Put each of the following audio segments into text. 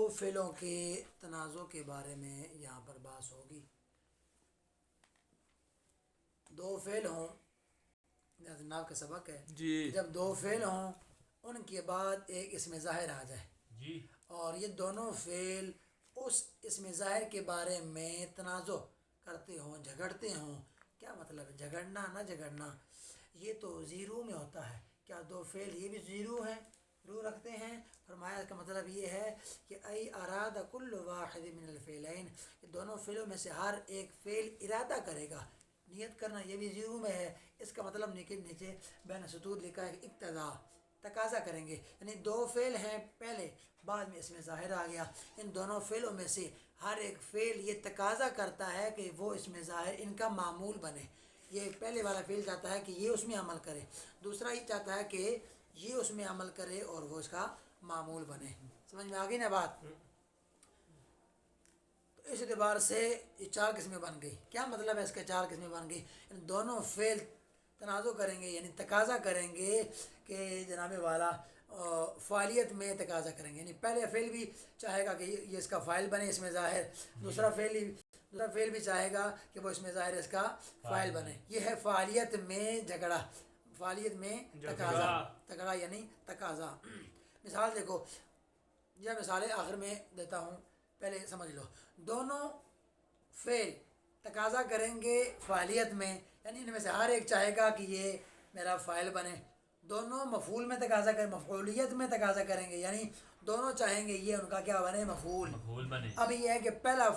دو فعلوں کے تنازع کے بارے میں یہاں پر بحث ہوگی۔ دو فعل ہوں، جناب کا سبق ہے جی، جب دو فعل ہوں ان کے بعد ایک اسم ظاہر آ جائے جی اور یہ دونوں فعل اس اسم ظاہر کے بارے میں تنازع کرتے ہوں، جھگڑتے ہوں۔ کیا مطلب ہے جھگڑنا نہ جھگڑنا؟ یہ تو زیرو میں ہوتا ہے۔ کیا دو فعل یہ بھی زیرو ہیں، رو رکھتے ہیں؟ فرمایا اس کا مطلب یہ ہے کہ ای اراد کل واحد من الفعلین، کہ دونوں فعلوں میں سے ہر ایک فعل ارادہ کرے گا، نیت کرنا، یہ بھی زیرو میں ہے۔ اس کا مطلب نیچے بین سطور لکھا ہے کہ اقتضا، تقاضا کریں گے، یعنی دو فعل ہیں پہلے، بعد میں اس میں ظاہر آ گیا۔ ان دونوں فعلوں میں سے ہر ایک فعل یہ تقاضا کرتا ہے کہ وہ اس میں ظاہر ان کا معمول بنے۔ یہ پہلے والا فعل چاہتا ہے کہ یہ اس میں عمل کرے، دوسرا یہ چاہتا ہے کہ یہ اس میں عمل کرے اور وہ اس کا معمول بنے۔ سمجھ میں آ گئی نا بات؟ تو اس اعتبار سے یہ چار قسمیں بن گئی۔ کیا مطلب ہے اس کے چار قسمیں بن گئی؟ ان دونوں فعل تنازع کریں گے، یعنی تقاضا کریں گے کہ جناب والا فاعلیت میں تقاضا کریں گے، یعنی پہلے فعل بھی چاہے گا کہ یہ اس کا فاعل بنے اس میں ظاہر، دوسرا فعل بھی چاہے گا کہ وہ اس میں ظاہر اس کا فاعل بنے۔ یہ ہے فاعلیت میں جھگڑا، فاعلیت میں تقاضا یعنی تقاضا۔ مثال دیکھو، یہ مثالیں آخر میں دیتا ہوں، پہلے سمجھ لو۔ دونوں فعل تقاضا کریں گے فاعلیت میں، یعنی ان میں سے ہر ایک چاہے گا کہ یہ میرا فاعل بنے۔ دونوں مفعول میں تقاضا کریں، مفعولیت میں تقاضا کریں گے، یعنی دونوں چاہیں گے یہ ان کا کیا بنے، مفعول بنے۔ اب یہ ہے کہ پہلا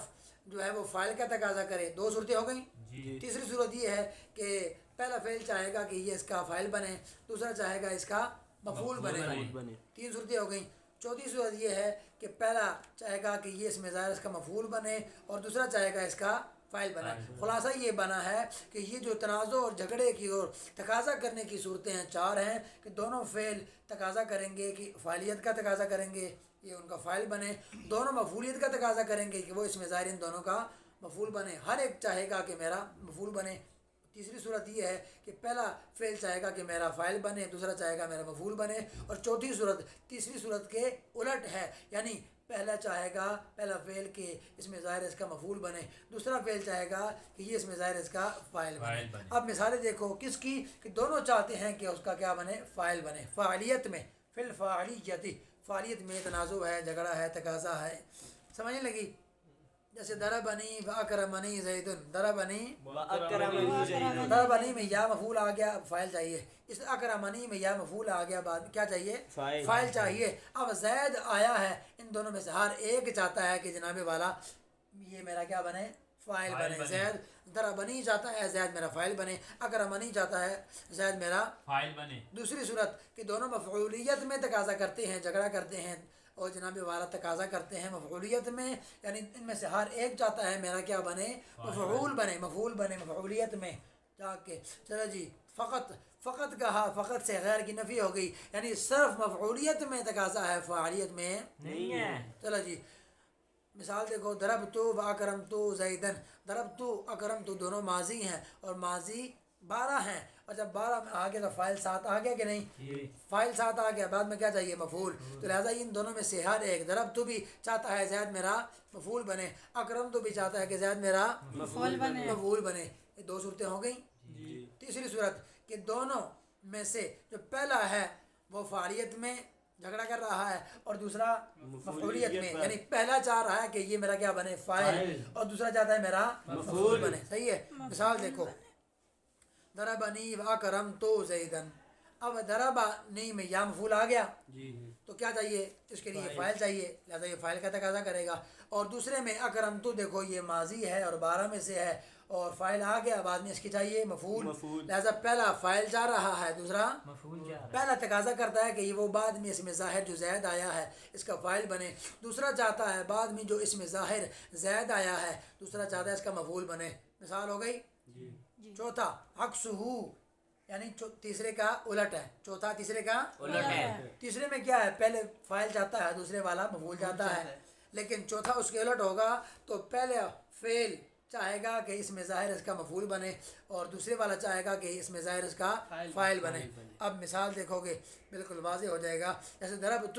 جو ہے وہ فاعل کا تقاضا کرے، دو صورتیں ہو گئیں۔ جی تیسری صورت یہ ہے کہ پہلا فعل چاہے گا کہ یہ اس کا فاعل بنے، دوسرا چاہے گا اس کا مفعول بنے، تین صورتیں ہو گئیں۔ چوتھی صورت یہ ہے کہ پہلا چاہے گا کہ یہ اس میں ظاہر اس کا مفعول بنے اور دوسرا چاہے گا اس کا فاعل بنے۔ خلاصہ یہ بنا ہے کہ یہ جو تنازع اور جھگڑے کی اور تقاضا کرنے کی صورتیں ہیں چار ہیں، کہ دونوں فعل تقاضا کریں گے کہ فاعلیت کا تقاضا کریں گے یہ ان کا فاعل بنے، دونوں مفعولیت کا تقاضا کریں گے کہ وہ اس میں ظاہر ان دونوں کا مفعول بنے، ہر ایک چاہے گا کہ میرا مفعول بنے۔ تیسری صورت یہ ہے کہ پہلا فعل چاہے گا کہ میرا فاعل بنے، دوسرا چاہے گا میرا مفعول بنے، اور چوتھی صورت تیسری صورت کے الٹ ہے، یعنی پہلا چاہے گا پہلا فعل کہ اس میں ظاہر اس کا مفعول بنے، دوسرا فعل چاہے گا کہ یہ اس میں ظاہر اس کا فاعل بنے۔ اب مثالیں دیکھو کس کی، کہ دونوں چاہتے ہیں کہ اس کا کیا بنے، فاعل بنے۔ فاعلیت میں، فی الفاعلیت، فاعلیت میں تنازع ہے، جھگڑا ہے، تقاضا ہے۔ سمجھنے لگی؟ جیسے ضربنی واکرمنی زید، ضربنی میں یا مفعول آ گیا، فاعل چاہیے۔ اس اکرمنی میں یا مفعول آ گیا، بعد کیا چاہیے، فاعل چاہیے۔ اب زید آیا ہے، ان دونوں میں سے ہر ایک چاہتا ہے کہ جناب والا یہ میرا کیا بنے، فاعل بنے۔ زید ضربنی چاہتا ہے زید میرا فاعل بنے، اکرمنی چاہتا ہے زید میرا فاعل بنے۔ دوسری صورت کہ دونوں مفعولیت میں تقاضا کرتے ہیں، جھگڑا کرتے ہیں اور جناب والا تقاضا کرتے ہیں مفعولیت میں، یعنی ان میں سے ہر ایک چاہتا ہے میرا کیا بنے، مفعول بنے، مفعول بنے مفعولیت میں جا کے۔ چلو جی، فقط کہا، فقط سے غیر کی نفی ہو گئی، یعنی صرف مفعولیت میں تقاضا ہے، فاعلیت میں نہیں ہے۔ چلو جی، مثال دیکھو، ضربت و اکرمت زیدن، ضربت اکرمت دونوں ماضی ہیں اور ماضی 12 ہیں، اور جب 12 میں آ گیا تو فاعل ساتھ آ گیا کہ نہیں، فاعل ساتھ آ گیا، بعد میں کیا چاہیے، مفعول۔ تو لہٰذا ان دونوں میں سے ہر ایک، ضربت بھی چاہتا ہے زید میرا مفعول بنے، اکرمت بھی چاہتا ہے کہ زید میرا مفعول بنے۔ یہ دو صورتیں ہو گئیں۔ تیسری صورت کہ دونوں میں سے جو پہلا ہے وہ فاعلیت میں جھگڑا کر رہا ہے اور دوسرا مفعولیت میں، یعنی پہلا چاہ رہا ہے کہ یہ میرا کیا بنے، فاعل، اور دوسرا چاہتا ہے میرا مفعول بنے۔ صحیح ہے؟ مثال دیکھو، ضربنی واکرمت زیدن، اب ضربنی میں یا مفعول آ گیا تو کیا چاہیے، اس کے لیے فاعل چاہیے، لہٰذا یہ فاعل کا تقاضا کرے گا۔ اور دوسرے میں اکرمت، دیکھو یہ ماضی ہے اور 12 میں سے ہے اور فاعل آ گیا، بعد میں اس کی چاہیے مفعول، لہٰذا پہلا فاعل چاہ رہا ہے، دوسرا پہلا تقاضا کرتا ہے کہ یہ وہ بعد میں اس میں ظاہر جو زید آیا ہے اس کا فاعل بنے، دوسرا چاہتا ہے بعد میں جو اس میں ظاہر زید آیا ہے دوسرا چاہتا ہے اس کا مفعول بنے۔ مثال ہو گئی۔ چوتھا عکسہ، یعنی تیسرے کا الٹ ہے، چوتھا تیسرے کا الٹ ہے۔ تیسرے میں کیا ہے، پہلے فاعل چاہتا ہے دوسرے والا مفعول چاہتا ہے، لیکن چوتھا اس کے الٹ ہوگا، تو پہلے فعل چاہے گا کہ اس میں ظاہر اس کا مفعول بنے اور دوسرے والا چاہے گا کہ اس میں ظاہر اس کا فاعل بنے۔ اب مثال دیکھو گے بالکل واضح ہو جائے گا، جیسے ضربت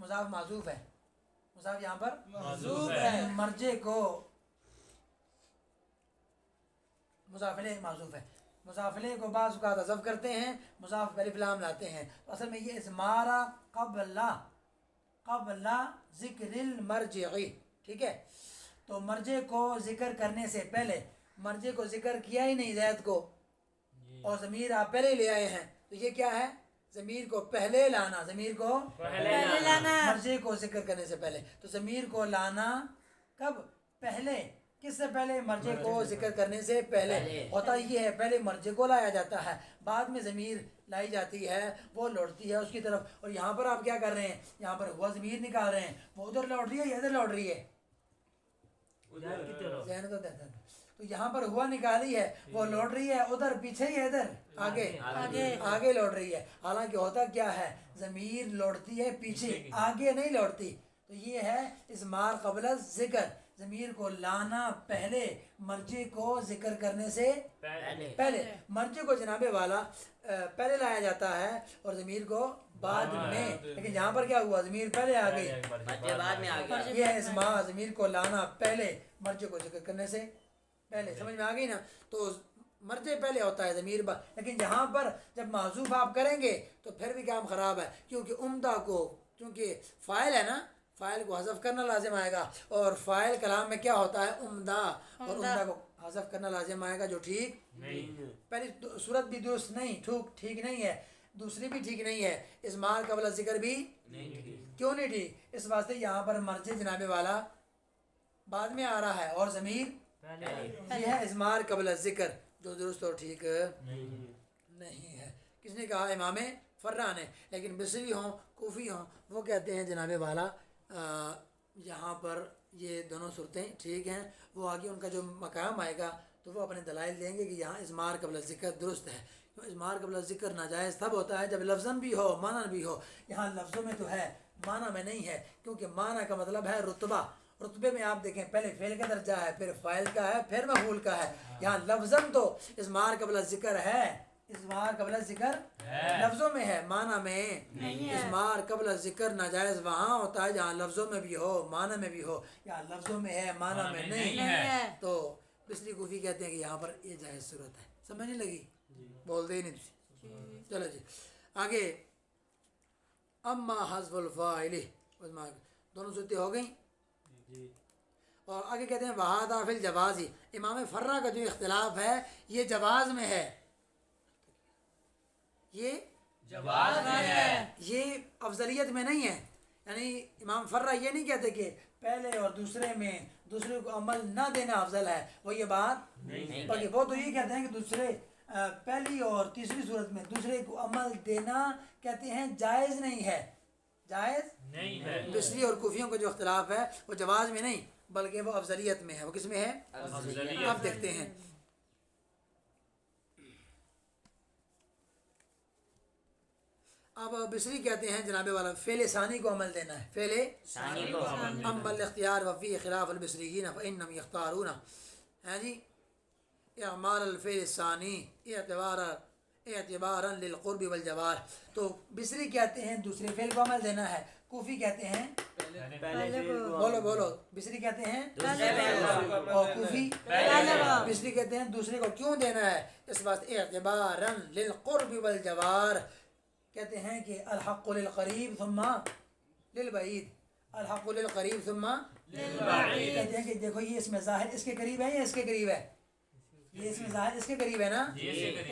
مضاف معذوف ہے، مضاف یہاں پر محذوف ہے۔ مرجے کو مضاف الیہ معذوف ہے، مضاف الیہ کو بعض اوقات حذف کرتے ہیں، مضاف الف لام لاتے ہیں، تو اصل میں یہ اسمارا قبل ذکر المرجع، ٹھیک ہے؟ تو مرجع کو ذکر کرنے سے پہلے، مرجع کو ذکر کیا ہی نہیں زید کو، اور ضمیر آپ پہلے لے آئے ہیں، تو یہ کیا ہے؟ ضمیر کو پہلے لانا، ضمیر کو پہلے لانا، مرجع کو ذکر کرنے سے پہلے، تو ضمیر کو لانا کب؟ پہلے، کس سے پہلے؟ مرجع کو ذکر کرنے سے پہلے۔ ہوتا یہ ہے پہلے مرجع کو لایا جاتا ہے، بعد میں ضمیر لائی جاتی ہے، وہ لوٹتی ہے اس کی طرف، اور یہاں پر آپ کیا کر رہے ہیں؟ یہاں پر ہوا ضمیر نکال رہے ہیں، وہ ادھر لوٹ رہی ہے یا ادھر لوٹ رہی ہے؟ ذہن تو دیتا ہے، تو یہاں پر ہوا نکالی ہے، وہ لوٹ رہی ہے ادھر پیچھے ہی ہے، ادھر آگے لوٹ رہی ہے، حالانکہ ہوتا کیا ہے؟ ضمیر لوٹتی ہے پیچھے، آگے نہیں لوٹتی، تو یہ ہے اسمار قبل ذکر، ضمیر کو لانا پہلے مرجع کو ذکر کرنے سے پہلے، مرجع کو جناب والا پہلے لایا جاتا ہے اور ضمیر کو بعد میں، لیکن یہاں پر کیا ہوا؟ ضمیر پہلے آ گئی، یہ ہے اسمار، ضمیر کو لانا پہلے مرجع کو ذکر کرنے سے پہلے، سمجھ میں آ گئی نا؟ تو مرجع پہلے ہوتا ہے، ضمیر لیکن یہاں پر جب محذوف آپ کریں گے تو پھر بھی کام خراب ہے، کیونکہ عمدہ کو، کیونکہ فاعل ہے نا، فاعل کو حذف کرنا لازم آئے گا، اور فاعل کلام میں کیا ہوتا ہے؟ عمدہ، اور عمدہ کو حذف کرنا لازم آئے گا، جو ٹھیک پہلی صورت بھی درست نہیں، ٹھیک نہیں ہے، دوسری بھی ٹھیک نہیں ہے، اسمار قبل ذکر بھی کیوں نہیں ٹھیک؟ اس واسطے یہاں پر مرجع جناب والا بعد میں آ رہا ہے اور ضمیر یہ ہے اسمار قبل ذکر، جو درست اور ٹھیک نہیں ہے۔ کس نے کہا؟ امام فرا نے، لیکن بصری ہوں کوفی ہوں وہ کہتے ہیں جناب والا یہاں پر یہ دونوں صورتیں ٹھیک ہیں، وہ آگے ان کا جو مقام آئے گا تو وہ اپنے دلائل دیں گے کہ یہاں اسمار قبل ذکر درست ہے، اسمار قبل ذکر ناجائز تب ہوتا ہے جب لفظاً بھی ہو معنی بھی ہو، یہاں لفظوں میں تو ہے معنی میں نہیں ہے، کیونکہ معنی کا مطلب ہے رتبہ، رتبے میں آپ دیکھیں پہلے فعل کا درجہ ہے، پھر فاعل کا ہے، پھر مفعول کا ہے، یہاں لفظاً تو اسمار قبل ذکر ہے، اسمار قبل ذکر لفظوں میں ہے، معنی میں نہیں ہے۔ اسمار قبل ذکر ناجائز وہاں ہوتا ہے جہاں لفظوں میں بھی ہو معنی میں بھی ہو، یہاں لفظوں میں ہے معنی میں نہیں ہے، تو بصری کوفی کہتے ہیں کہ یہاں پر یہ جائز صورت ہے۔ سمجھ نہیں لگی؟ بول دے نہیں تھی؟ چلو جی آگے، اما حذف الفاعل، دونوں صورتیں ہو گئیں، اور آگے کہتے ہیں وہذا فی الجواز، امام فرا کا جو اختلاف ہے یہ جواز میں ہے، یہ جواز میں ہے، یہ افضلیت میں نہیں ہے، یعنی امام فرا یہ نہیں کہتے کہ پہلے اور دوسرے میں دوسرے کو عمل نہ دینا افضل ہے، وہ یہ بات نہیں، بلکہ وہ تو یہ کہتے ہیں کہ دوسرے پہلی اور تیسری صورت میں دوسرے کو عمل دینا کہتے ہیں جائز نہیں ہے، جائز نہیں ہے، بصری اور کوفیوں کا جو اختلاف ہے وہ جواز میں نہیں بلکہ وہ افضلیت میں ہے، وہ کس میں ہے؟ افضلیت۔ اب دیکھتے ہیں، اب بصری کہتے ہیں جناب والا فعل ثانی کو عمل دینا ہے، فعل ثانی کو عمل دینا ہے۔ اما الاختیار وفی خلاف البصریین فانهم یختارون، ہے جی اعمال الفعل الثانی اعتبارا للقرب والجوار، تو بصری کہتے ہیں دوسرے فعل کو عمل دینا ہے، کوفی کہتے ہیں پہلے کو، بولو بصری کہتے ہیں پہلے اور کوفی پہلے کو، بصری کہتے ہیں دوسرے کو کیوں دینا ہے؟ اس بات اعتبارا للقرب والجوار، کہتے ہیں کہ الحق للقریب ثم للبعید، الحق للقریب ثم للبعید، کہتے ہیں کہ دیکھو یہ اس میں ظاہر اس کے قریب ہے یا اس کے قریب ہے؟ یہ اس میں ظاہر اس کے قریب ہے نا،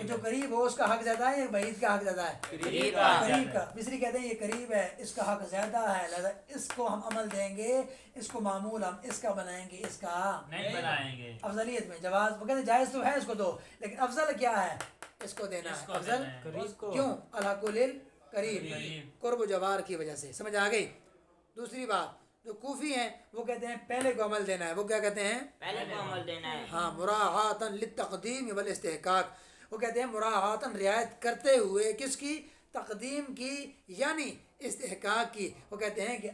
جو قریب ہو اس کا حق زیادہ ہے یا بعید کا حق زیادہ ہے؟ قریب کا حق قریب کا، بصری کہتے ہیں یہ قریب ہے اس کا حق زیادہ ہے، لہذا اس کو ہم عمل دیں گے، اس کو معمول ہم اس کا بنائیں گے، اس کا نہیں بنائیں گے، افضلیت میں جواز، وہ کہتے ہیں جائز تو ہے اس کو دو، لیکن افضل کیا ہے؟ اس کو دینا اس ہے، کو افضل دینا ہے۔ کیوں؟ الحق للقریب، قریب۔ قرب و جوار کی وجہ سے، سمجھ آ گئی؟ دوسری بات جو کوفی ہیں وہ کہتے ہیں پہلے کو عمل دینا ہے، وہ کیا کہتے ہیں؟ پہلے کو عمل دینا ہے، ہاں مراعاتاً للتقدیم والاستحقاق، وہ کہتے ہیں مراعاتاً رعایت کرتے ہوئے کس کی؟ تقدیم کی یعنی استحقاق کی، وہ کہتے ہیں کہ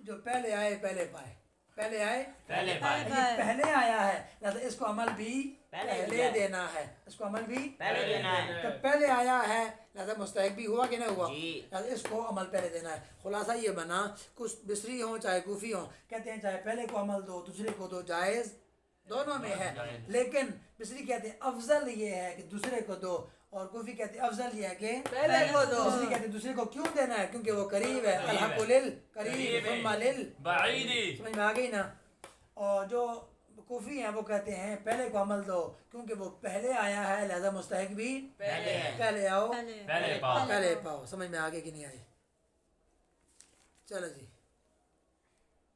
جو پہلے آئے پہلے پائے، پہلے آئے پہلے پائے، یہ پہلے آیا ہے لہذا اس کو عمل بھی پہلے پہلے دیا ہے، دینا ہے، اس کو عمل بھی پہلے دینا ہے، تو پہلے آیا ہے لہذا مستحق بھی ہوا کہ نہیں ہوا؟ جی۔ لہذا اس کو عمل پہلے دینا ہے۔ خلاصہ یہ بنا، کچھ بصری ہوں چاہے کوفی ہوں، کہتے ہیں چاہے پہلے کو عمل دو دوسرے کو دو، جائز دونوں میں ہے، لیکن بصری کہتے ہیں افضل یہ ہے کہ دوسرے کو دو، اور کوفی کہتے ہیں افضل یہ ہے کہ پہلے کو دو۔ بصری کہتے ہیں دوسرے کو کیوں دینا ہے؟ کیونکہ وہ قریب ہے، الحق للقریب ثم بعید سمجھ میں آ گئی نا؟ اور جو کوفی ہیں وہ کہتے ہیں پہلے کو عمل دو کیونکہ وہ پہلے آیا ہے، لہذا مستحق بھی پہلے ہے۔ پہلے آؤ پہلے پاؤ۔ پہلے پاؤ۔ سمجھ میں آگے کہ نہیں آئی؟ چلو جی۔